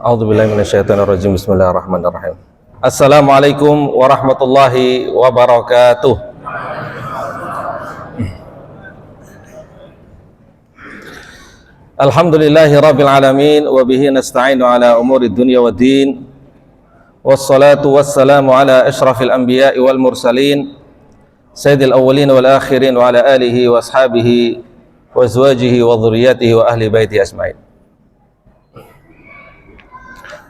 A'udzubillahi minasyaitonirrajim. Bismillahirrahmanirrahim. Assalamualaikum warahmatullahi wabarakatuh. Alhamdulillahi rabbil alamin wa bihi nasta'inu ala umurid dunya waddin. Wassalatu wassalamu ala asyrafil anbiya'i wal mursalin sayyidil awwalin wal akhirin wa ala alihi wa ashabihi wa azwajihi wa dhurriyyatihi wa ahli baiti ajmain.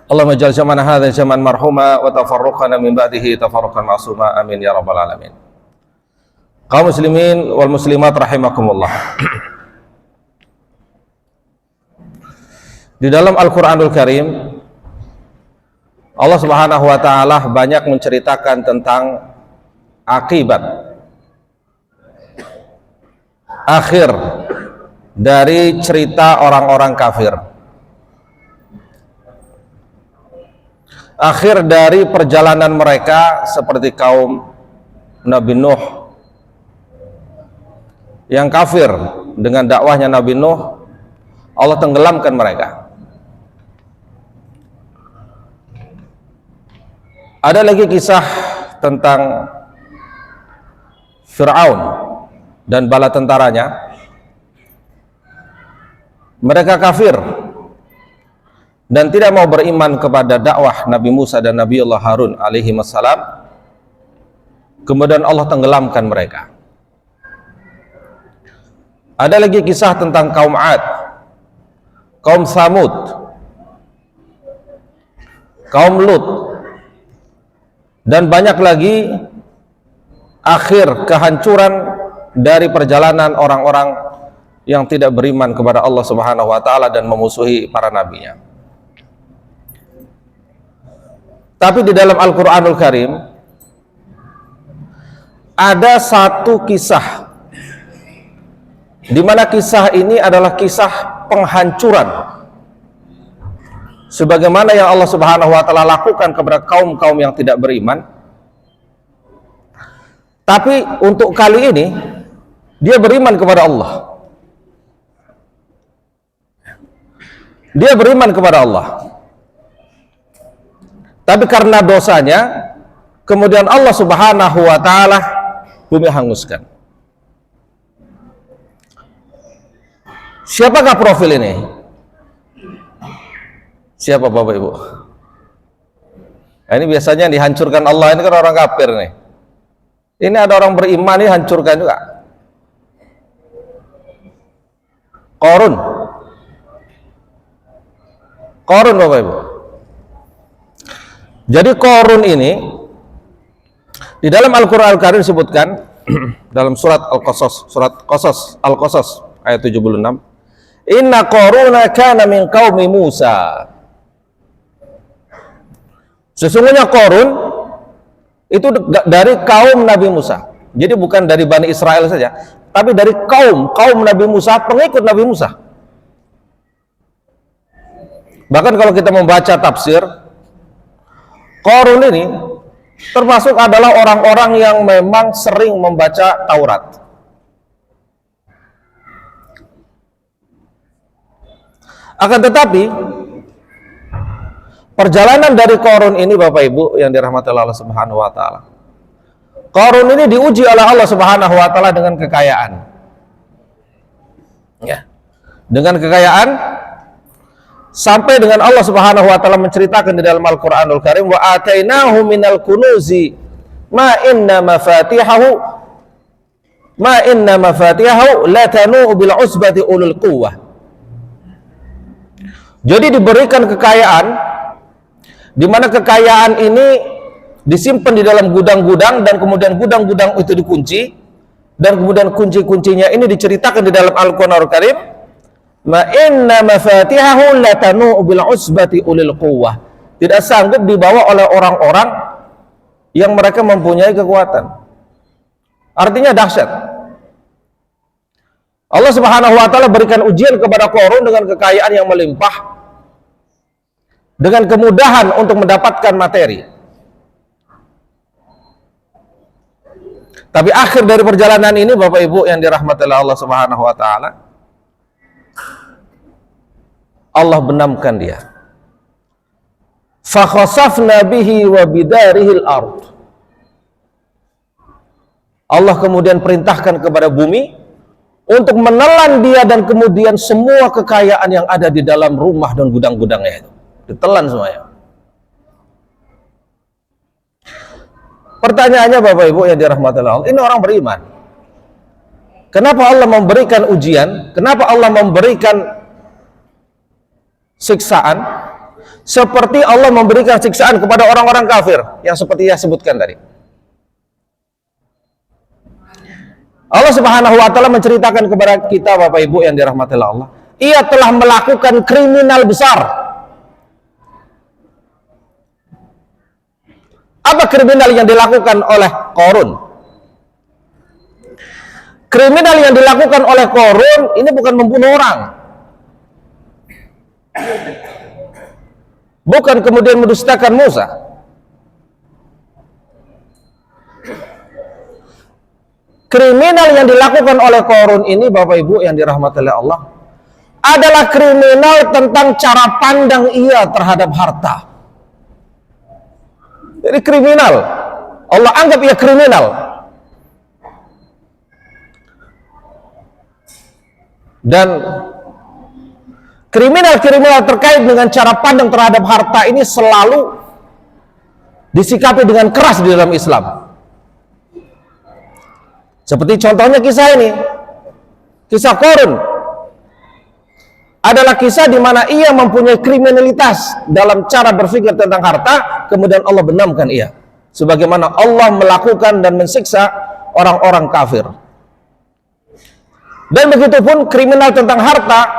Allahumma ja'al jam'ana hadza jam'an marhuma wa tafarruqana min ba'dihi tafarruqan ma'suma, amin ya rabbal alamin. Kaum muslimin wal muslimat rahimakumullah. Di dalam Al-Qur'anul Karim Allah Subhanahu wa taala banyak menceritakan tentang akibat akhir dari cerita orang-orang kafir. Akhir dari perjalanan mereka seperti kaum Nabi Nuh yang kafir dengan dakwahnya Nabi Nuh, Allah tenggelamkan mereka. Ada lagi kisah tentang Fir'aun dan bala tentaranya. Mereka kafir dan tidak mau beriman kepada dakwah Nabi Musa dan Nabiullah Harun alaihi wassalam. Kemudian Allah tenggelamkan mereka. Ada lagi kisah tentang kaum Ad, kaum Samud, kaum Lut, dan banyak lagi akhir kehancuran dari perjalanan orang-orang yang tidak beriman kepada Allah Subhanahu wa taala dan memusuhi para nabinya. Tapi di dalam Al-Quranul Karim ada satu kisah di mana kisah ini adalah kisah penghancuran sebagaimana yang Allah Subhanahu wa taala lakukan kepada kaum-kaum yang tidak beriman. Tapi untuk kali ini dia beriman kepada Allah. Dia beriman kepada Allah. Tapi karena dosanya, kemudian Allah Subhanahu wa taala bumi hanguskan. Siapakah profil ini? Siapa Bapak Ibu? Nah, ini biasanya dihancurkan Allah ini kan orang kafir nih. Ini ada orang beriman ini hancurkan juga. Qarun. Qarun Bapak Ibu. Jadi Qarun ini di dalam Al-Qur'an Al-Karim disebutkan dalam surat Al-Qasas ayat 76. Inna Qaruna kana min qaumi Musa. Sesungguhnya Qarun itu dari kaum Nabi Musa. Jadi bukan dari Bani Israel saja, tapi dari kaum Nabi Musa, pengikut Nabi Musa. Bahkan kalau kita membaca tafsir, Qarun ini termasuk adalah orang-orang yang memang sering membaca Taurat. Akan tetapi perjalanan dari Qarun ini Bapak Ibu yang dirahmati Allah Subhanahu wa taala. Qarun ini diuji oleh Allah Subhanahu wa taala dengan kekayaan. Ya. Dengan kekayaan sampai dengan Allah Subhanahu wa taala menceritakan di dalam Al-Qur'anul Karim, wa atainahu minal kunuzi ma inna mafatihahu latanu bil usbati ulul quwwah. Jadi diberikan kekayaan di mana kekayaan ini disimpan di dalam gudang-gudang dan kemudian gudang-gudang itu dikunci dan kemudian kunci-kuncinya ini diceritakan di dalam Al-Qur'anul Karim. Ma inna mafatihahu latanu bil usbati ulil quwwah. Tidak sanggup dibawa oleh orang-orang yang mereka mempunyai kekuatan. Artinya dahsyat. Allah Subhanahu wa taala berikan ujian kepada Qarun dengan kekayaan yang melimpah dengan kemudahan untuk mendapatkan materi. Tapi akhir dari perjalanan ini, Bapak Ibu yang dirahmati Allah Subhanahu wa taala, Allah benamkan dia. Fa khasafna bihi wa bidarihil ard. Allah kemudian perintahkan kepada bumi untuk menelan dia dan kemudian semua kekayaan yang ada di dalam rumah dan gudang-gudangnya itu ditelan semuanya. Pertanyaannya Bapak Ibu yang dirahmati Allah, ini orang beriman. Kenapa Allah memberikan ujian? Kenapa Allah memberikan siksaan? Seperti Allah memberikan siksaan kepada orang-orang kafir yang seperti yang sebutkan tadi. Allah Subhanahu wa taala menceritakan kepada kita Bapak Ibu yang dirahmati Allah, ia telah melakukan kriminal besar. Apa kriminal yang dilakukan oleh Qarun? Kriminal yang dilakukan oleh Qarun ini bukan membunuh orang, bukan kemudian mendustakan Musa. Kriminal yang dilakukan oleh Qarun ini Bapak Ibu yang dirahmati oleh Allah adalah kriminal tentang cara pandang ia terhadap harta. Jadi kriminal, Allah anggap ia kriminal. Dan kriminal-kriminal terkait dengan cara pandang terhadap harta ini selalu disikapi dengan keras di dalam Islam. Seperti contohnya kisah ini, kisah Qarun adalah kisah di mana ia mempunyai kriminalitas dalam cara berpikir tentang harta, kemudian Allah benamkan ia. Sebagaimana Allah melakukan dan mensiksa orang-orang kafir. Dan begitupun kriminal tentang harta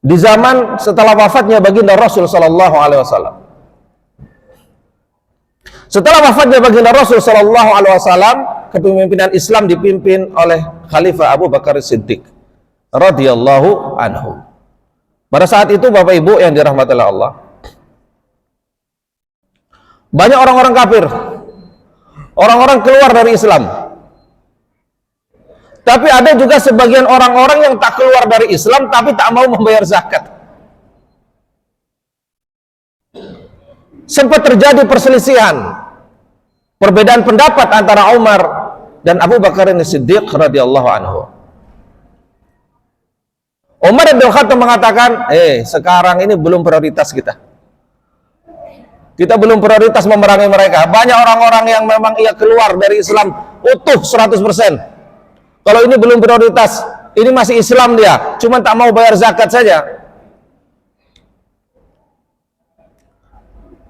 di zaman setelah wafatnya baginda Rasul Sallallahu Alaihi Wasallam. Setelah wafatnya baginda Rasul Sallallahu Alaihi Wasallam, kepemimpinan Islam dipimpin oleh Khalifah Abu Bakar Siddiq radhiyallahu anhu. Pada saat itu Bapak Ibu yang dirahmati Allah, banyak orang-orang kafir, orang-orang keluar dari Islam. Tapi ada juga sebagian orang-orang yang tak keluar dari Islam tapi tak mau membayar zakat. Sempat terjadi perselisihan, perbedaan pendapat antara Umar dan Abu Bakar Siddiq radhiyallahu anhu. Umar bin Khattab mengatakan, sekarang ini belum prioritas kita. Kita belum prioritas memerangi mereka. Banyak orang-orang yang memang ia keluar dari Islam utuh 100%. Kalau ini belum prioritas, ini masih Islam dia, cuma tak mau bayar zakat saja.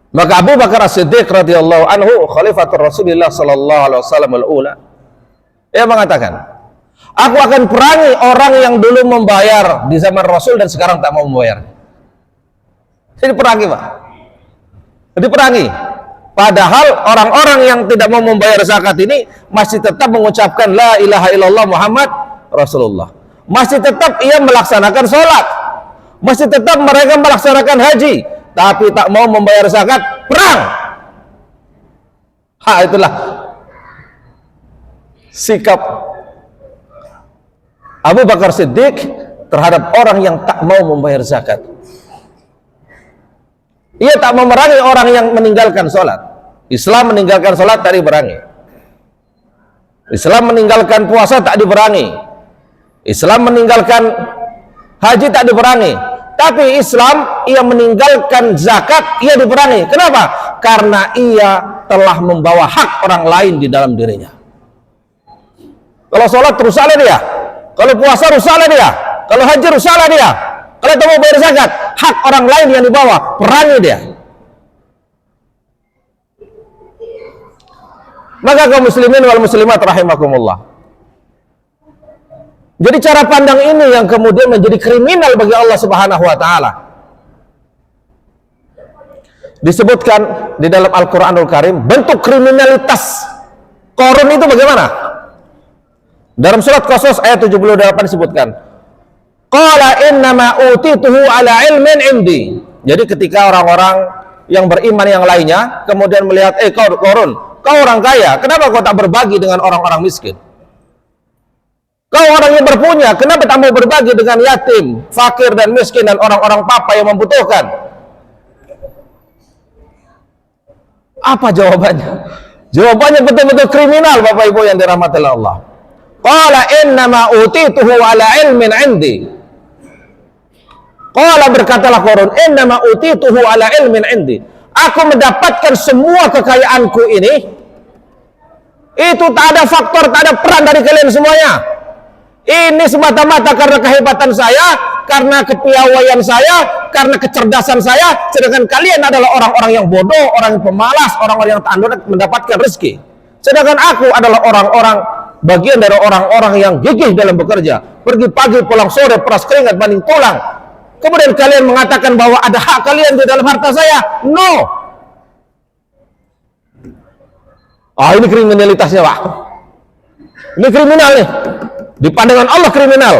Maka Abu Bakar Siddiq radhiyallahu anhu, Khalifatul Rasulullah sallallahu alaihi wasallam al-ula, ia mengatakan, aku akan perangi orang yang dulu membayar di zaman Rasul dan sekarang tak mau membayar. Jadi perangi, Pak. Jadi perangi. Padahal orang-orang yang tidak mau membayar zakat ini masih tetap mengucapkan la ilaha illallah Muhammad Rasulullah. Masih tetap ia melaksanakan sholat. Masih tetap mereka melaksanakan haji. Tapi tak mau membayar zakat, perang. Itulah sikap Abu Bakar Siddiq terhadap orang yang tak mau membayar zakat. Ia tak memerangi orang yang meninggalkan sholat. Islam meninggalkan sholat tak diperangi. Islam meninggalkan puasa tak diperangi. Islam meninggalkan haji tak diperangi. Tapi Islam, ia meninggalkan zakat, ia diperangi. Kenapa? Karena ia telah membawa hak orang lain di dalam dirinya. Kalau sholat rusaklah dia. Kalau puasa rusaklah dia. Kalau haji rusaklah dia. Kalau tak mau bayar zakat, hak orang lain yang dibawa, perangi dia. Maka kaum muslimin wal muslimat rahimakumullah. Jadi cara pandang ini yang kemudian menjadi kriminal bagi Allah Subhanahu wa taala. Disebutkan di dalam Al-Qur'anul Karim bentuk kriminalitas Qarun itu bagaimana? Dalam surat Qasas ayat 78 disebutkan, qala innama utituhu ala ilmin indi. Jadi ketika orang-orang yang beriman yang lainnya kemudian melihat, Qarun, kau orang kaya, kenapa kau tak berbagi dengan orang-orang miskin? Kau orang yang berpunya, kenapa tak mau berbagi dengan yatim, fakir dan miskin dan orang-orang papa yang membutuhkan? Apa jawabannya? Jawabannya betul-betul kriminal, Bapak Ibu yang dirahmati Allah. Qala innama utituhu ala ilmin indi. Qala, berkatalah Qarun, innama utituhu ala ilmin indi. Aku mendapatkan semua kekayaanku ini, itu tak ada faktor, tak ada peran dari kalian semuanya. Ini semata-mata karena kehebatan saya, karena kepiawaian saya, karena kecerdasan saya. Sedangkan kalian adalah orang-orang yang bodoh, orang yang pemalas, orang-orang yang tak mendapatkan rezeki. Sedangkan aku adalah orang-orang, bagian dari orang-orang yang gigih dalam bekerja. Pergi pagi, pulang sore, peras keringat, banding tulang. Kemudian kalian mengatakan bahwa ada hak kalian di dalam harta saya. No. Ini kriminalitasnya, Pak. Ini kriminal nih. Di pandangan Allah kriminal.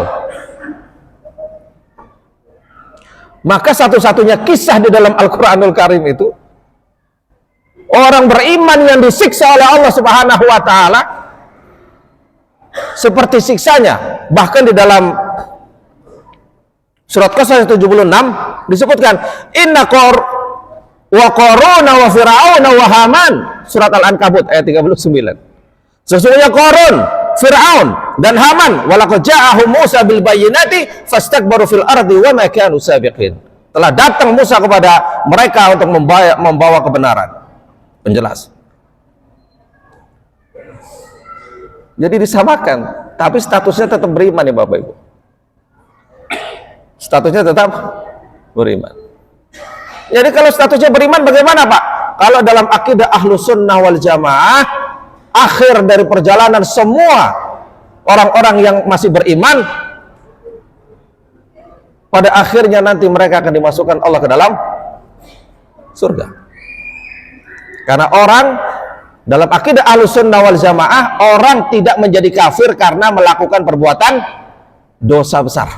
Maka satu-satunya kisah di dalam Al-Quranul Karim itu, orang beriman yang disiksa oleh Allah Subhanahu wa Ta'ala seperti siksanya. Bahkan di dalam surat Qasas 76 disebutkan, inna wa Qaruna wa Fir'auna wa Haman, surat Al-Ankabut ayat 39. Sesungguhnya Qarun, Fir'aun dan Haman, walaqad ja'ahum Musa bil bayyinati fastakbaru fil ardi wa ma kanu sabiqin. Telah datang Musa kepada mereka untuk membawa kebenaran, penjelas. Jadi disamakan, tapi statusnya tetap beriman ya Bapak Ibu. Statusnya tetap beriman. Jadi kalau statusnya beriman bagaimana Pak? Kalau dalam akidah Ahlus Sunnah wal Jamaah, akhir dari perjalanan semua orang-orang yang masih beriman, pada akhirnya nanti mereka akan dimasukkan Allah ke dalam surga. Karena orang dalam akidah Ahlus Sunnah wal Jamaah, orang tidak menjadi kafir karena melakukan perbuatan dosa besar.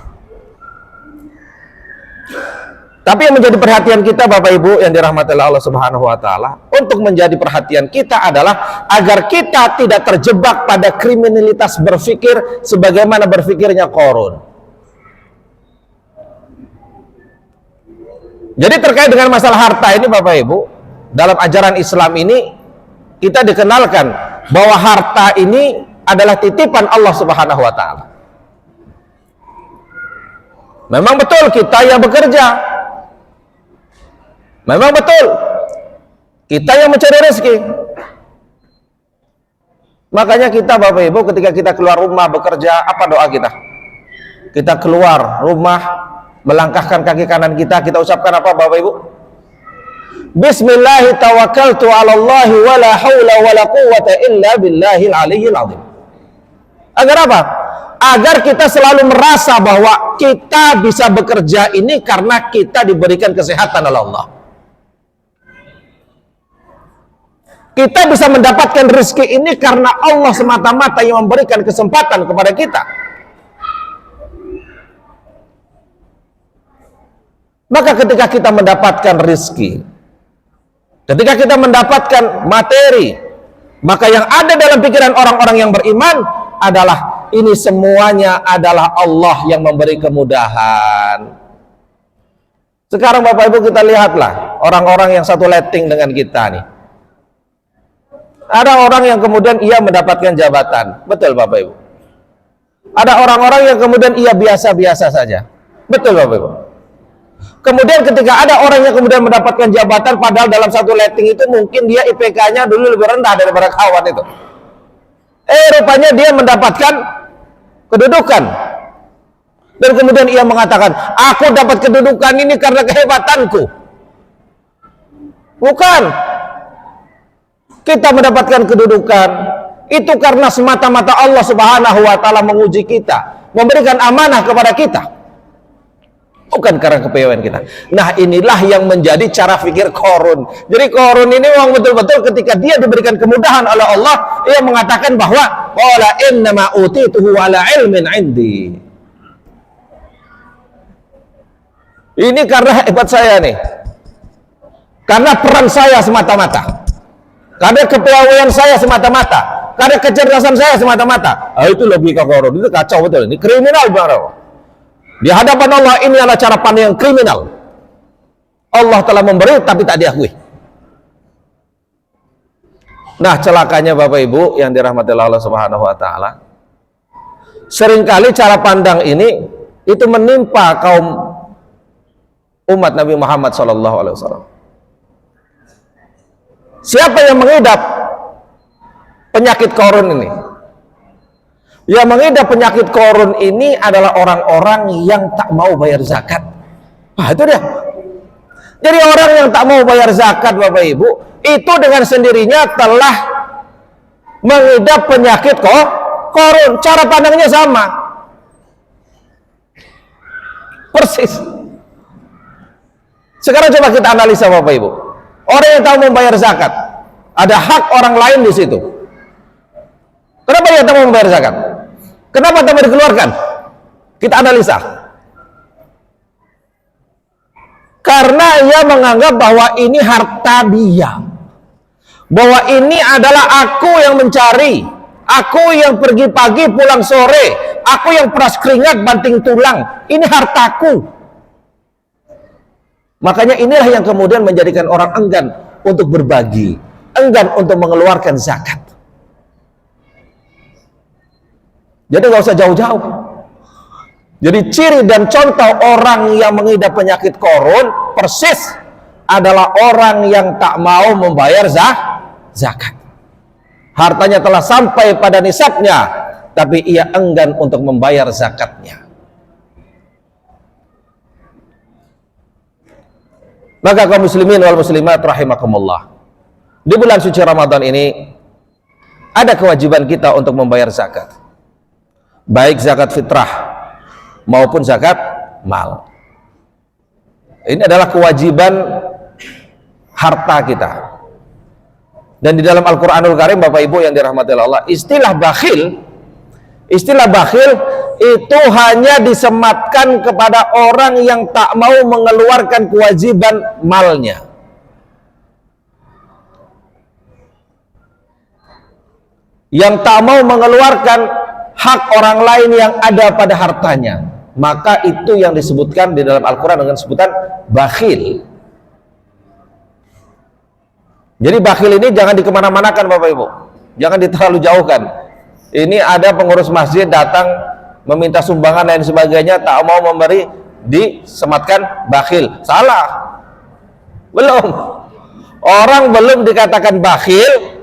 Tapi yang menjadi perhatian kita Bapak Ibu yang dirahmati Allah Subhanahu wa Ta'ala, untuk menjadi perhatian kita adalah agar kita tidak terjebak pada kriminalitas berpikir sebagaimana berpikirnya Qarun. Jadi terkait dengan masalah harta ini Bapak Ibu, dalam ajaran Islam ini kita dikenalkan bahwa harta ini adalah titipan Allah Subhanahu wa Ta'ala. Memang betul kita yang bekerja, memang betul kita yang mencari rezeki. Makanya kita Bapak Ibu ketika kita keluar rumah bekerja, apa doa kita? Kita keluar rumah, melangkahkan kaki kanan kita ucapkan apa Bapak Ibu? Bismillahi tawakkaltu ala Allahi wa la hawla wa la quwwata illa billahil aliyyil azim. Agar apa? Agar kita selalu merasa bahwa kita bisa bekerja ini karena kita diberikan kesehatan oleh Allah. Kita bisa mendapatkan rezeki ini karena Allah semata-mata yang memberikan kesempatan kepada kita. Maka ketika kita mendapatkan rezeki, ketika kita mendapatkan materi, maka yang ada dalam pikiran orang-orang yang beriman adalah ini semuanya adalah Allah yang memberi kemudahan. Sekarang Bapak Ibu kita lihatlah orang-orang yang satu letting dengan kita nih. Ada orang yang kemudian ia mendapatkan jabatan, betul Bapak Ibu. Ada orang-orang yang kemudian ia biasa-biasa saja, betul Bapak Ibu. Kemudian ketika ada orang yang kemudian mendapatkan jabatan, padahal dalam satu letting itu mungkin dia IPK-nya dulu lebih rendah daripada kawan itu. Rupanya dia mendapatkan kedudukan. Dan kemudian ia mengatakan, aku dapat kedudukan ini karena kehebatanku. Bukan. Kita mendapatkan kedudukan itu karena semata-mata Allah Subhanahu wa Ta'ala menguji kita, memberikan amanah kepada kita, bukan karena kepiawaian kita. Nah inilah yang menjadi cara pikir Qarun. Jadi Qarun ini memang betul-betul ketika dia diberikan kemudahan oleh Allah, ia mengatakan bahwa qala innama utituhu ala ilmin indi. Ini karena hebat saya nih. karena peran saya semata-mata, karena kepiawaian saya semata-mata, karena kecerdasan saya semata-mata. Itu logika korun, itu kacau betul. Ini kriminal bang. Di hadapan Allah ini adalah cara pandang yang kriminal. Allah telah memberi tapi tak diakui. Nah, celakanya Bapak Ibu yang dirahmati Allah Subhanahu wa taala, seringkali cara pandang ini itu menimpa kaum umat Nabi Muhammad SAW. Siapa yang mengidap penyakit korun ini? Yang mengidap penyakit korun ini adalah orang-orang yang tak mau bayar zakat. Itu dia. Jadi orang yang tak mau bayar zakat, Bapak Ibu, itu dengan sendirinya telah mengidap penyakit korun. Cara pandangnya sama, persis. Sekarang coba kita analisa, Bapak Ibu. Orang yang tak mau membayar zakat, ada hak orang lain di situ. Kenapa dia tak mau membayar zakat? Kenapa tak mau dikeluarkan? Kita analisa. Karena ia menganggap bahwa ini harta dia, bahwa ini adalah aku yang mencari, aku yang pergi pagi pulang sore, aku yang peras keringat banting tulang, ini hartaku. Makanya inilah yang kemudian menjadikan orang enggan untuk berbagi, enggan untuk mengeluarkan zakat. Jadi gak usah jauh-jauh. Jadi ciri dan contoh orang yang mengidap penyakit korun persis adalah orang yang tak mau membayar zakat. Hartanya telah sampai pada nisabnya, tapi ia enggan untuk membayar zakatnya. Maka kaum muslimin wal muslimat rahimakumullah, di bulan suci Ramadan ini ada kewajiban kita untuk membayar zakat, baik zakat fitrah maupun zakat mal. Ini adalah kewajiban harta kita. Dan di dalam Al-Quranul Karim, Bapak Ibu yang dirahmati Allah, istilah bakhil itu hanya disematkan kepada orang yang tak mau mengeluarkan kewajiban malnya. Yang tak mau mengeluarkan hak orang lain yang ada pada hartanya, maka itu yang disebutkan di dalam Al-Quran dengan sebutan bakhil. Jadi bakhil ini jangan dikemana-manakan Bapak Ibu, jangan terlalu jauhkan. Ini ada pengurus masjid datang meminta sumbangan dan sebagainya, tak mau memberi, disematkan bakhil. Salah. Belum. Orang belum dikatakan bakhil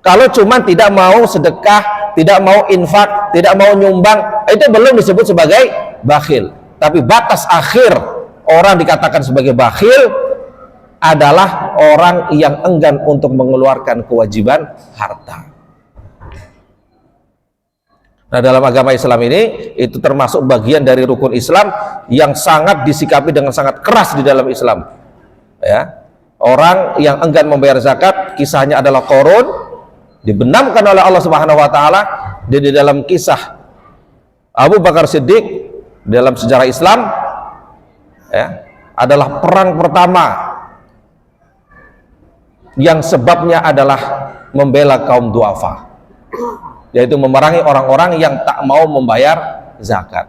kalau cuma tidak mau sedekah, tidak mau infak, tidak mau nyumbang, itu belum disebut sebagai bakhil. Tapi batas akhir orang dikatakan sebagai bakhil adalah orang yang enggan untuk mengeluarkan kewajiban harta. Nah, dalam agama Islam ini itu termasuk bagian dari rukun Islam yang sangat disikapi dengan sangat keras di dalam Islam. Ya, orang yang enggan membayar zakat, kisahnya adalah Qarun, dibenamkan oleh Allah Subhanahu wa taala di dalam kisah Abu Bakar Siddiq dalam sejarah Islam, ya, adalah perang pertama yang sebabnya adalah membela kaum duafa, yaitu memerangi orang-orang yang tak mau membayar zakat.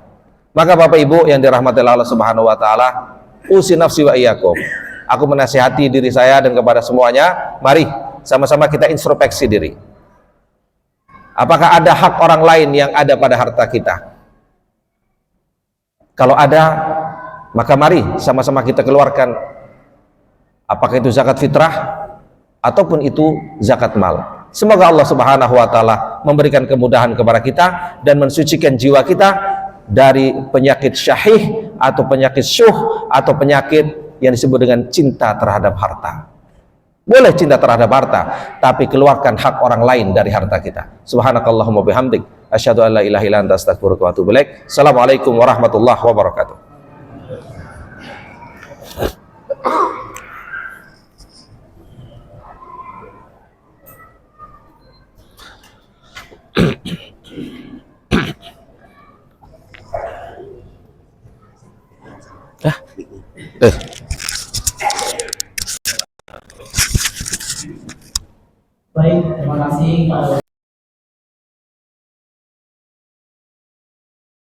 Maka Bapak Ibu yang dirahmati Allah Subhanahu wa taala, usi nafsi wa iyyakum, aku menasihati diri saya dan kepada semuanya, mari sama-sama kita introspeksi diri. Apakah ada hak orang lain yang ada pada harta kita? Kalau ada, maka mari sama-sama kita keluarkan. Apakah itu zakat fitrah ataupun itu zakat mal. Semoga Allah Subhanahu wa taala memberikan kemudahan kepada kita dan mensucikan jiwa kita dari penyakit syahih atau penyakit syuh atau penyakit yang disebut dengan cinta terhadap harta. Boleh cinta terhadap harta, tapi keluarkan hak orang lain dari harta kita. Subhanakallahumma bihamdik, asyhadu an la ilaha illa anta astaghfiruka wa atubu ilaik. Assalamualaikum warahmatullahi wabarakatuh. Baik, terima kasih.